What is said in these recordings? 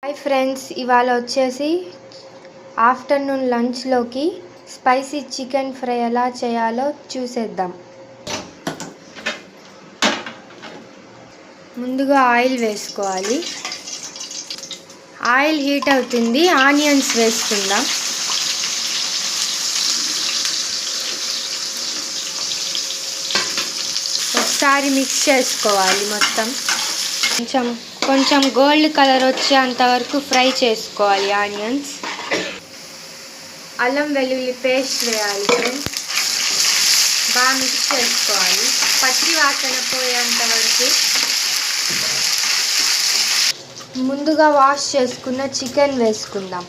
Hi friends, ఇవాళ వచ్చేసి afternoon లంచ్లోకి spicy chicken fry ఎలా చేయాలో చూసేద్దాం. ముందుగా ఆయిల్ వేసుకోవాలి. ఆయిల్ హీట్ అవుతుంది, ఆనియన్స్ వేసుకుందాం. ఒకసారి మిక్స్ చేసుకోవాలి. మొత్తం కొంచెం గోల్డ్ కలర్ వచ్చేంత వరకు ఫ్రై చేసుకోవాలి ఆనియన్స్. అల్లం వెల్లుల్లి పేస్ట్ వేయాలి ఫ్రెండ్స్. బాగా మిక్స్ చేసుకోవాలి పచ్చి వాసన పోయేంత వరకు. ముందుగా వాష్ చేసుకున్న చికెన్ వేసుకుందాం.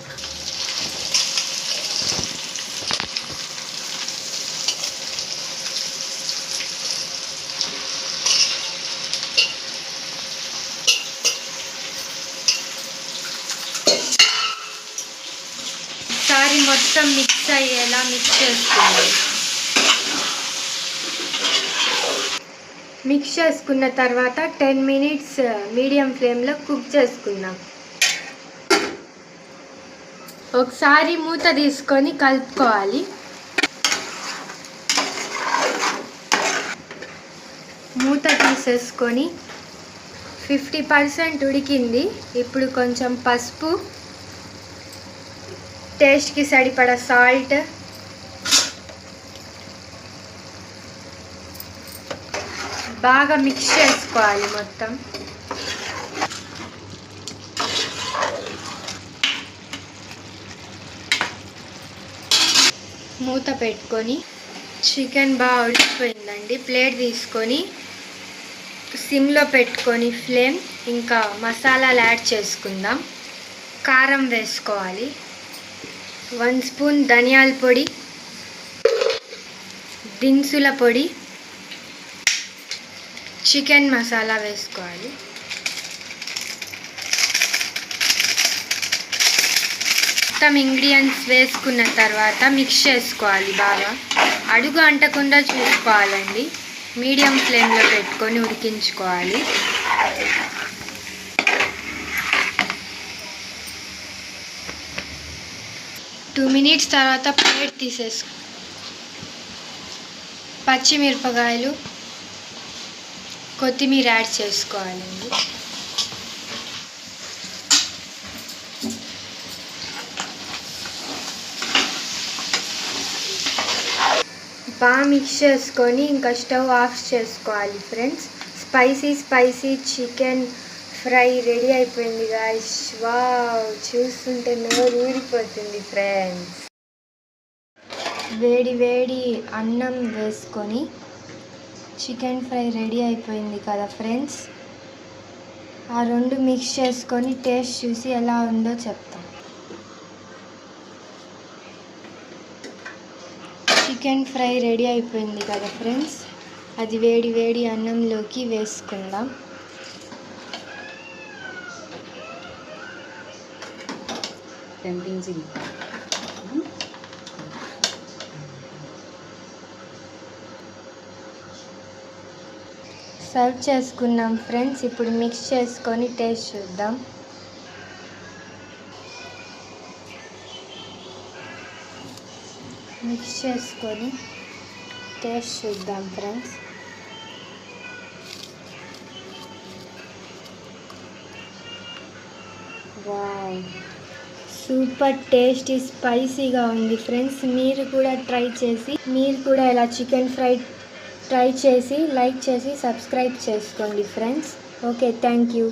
ఒకసారి మొత్తం మిక్స్ అయ్యేలా మిక్స్ చేసుకోవాలి. మిక్స్ చేసుకున్న తర్వాత 10 మినిట్స్ మీడియం ఫ్లేమ్లో కుక్ చేసుకుందాం. ఒకసారి మూత తీసుకొని కలుపుకోవాలి. మూత తీసేసుకొని 50% ఉడికింది. ఇప్పుడు కొంచెం పసుపు, టేస్ట్కి సరిపడా సాల్ట్, బాగా మిక్స్ చేసుకోవాలి మొత్తం. మూత పెట్టుకొని చికెన్ బాగా ఉడికిపోయిందండి. ప్లేట్ తీసుకొని సిమ్లో పెట్టుకొని ఫ్లేమ్, ఇంకా మసాలాలు యాడ్ చేసుకుందాం. కారం వేసుకోవాలి. 1 స్పూన్ ధనియాల పొడి, దినుసుల పొడి, చికెన్ మసాలా వేసుకోవాలి. మొత్తం ఇంగ్రీడియంట్స్ వేసుకున్న తర్వాత మిక్స్ చేసుకోవాలి బాగా. అడుగు అంటకుండా చూసుకోవాలండి. మీడియం ఫ్లేమ్లో పెట్టుకొని ఉడికించుకోవాలి. టూ మినిట్స్ తర్వాత ప్లేట్ తీసేసుకో. పచ్చిమిరపకాయలు, కొత్తిమీర యాడ్ చేసుకోవాలండి. బాగా మిక్స్ చేసుకొని ఇంకా స్టవ్ ఆఫ్ చేసుకోవాలి friends. Spicy chicken fry ready అయిపోయింది గాయ్స్. వావ్, చూస్తుంటే నోరు ఊరిపోతుంది ఫ్రెండ్స్. వేడి అన్నం వేసుకొని చికెన్ ఫ్రై రెడీ అయిపోయింది కదా ఫ్రెండ్స్. ఆ రెండు మిక్స్ చేసుకొని టేస్ట్ చూసి ఎలా ఉందో చెప్తాం. చికెన్ ఫ్రై రెడీ అయిపోయింది కదా ఫ్రెండ్స్. అది వేడి అన్నంలోకి వేసుకుందాం. సర్వ్ చేసుకున్నాం ఫ్రెండ్స్. ఇప్పుడు మిక్స్ చేసుకొని టేస్ట్ చూద్దాం. మిక్స్ చేసుకొని టేస్ట్ చూద్దాం ఫ్రెండ్స్. వావ్, సూపర్ టేస్టీ స్పైసీగా ఉంది ఫ్రెండ్స్. మీరు కూడా ఇలా చికెన్ ఫ్రై ట్రై చేసి లైక్ చేసి సబ్స్క్రైబ్ చేసుకోండి ఫ్రెండ్స్. Okay, thank you.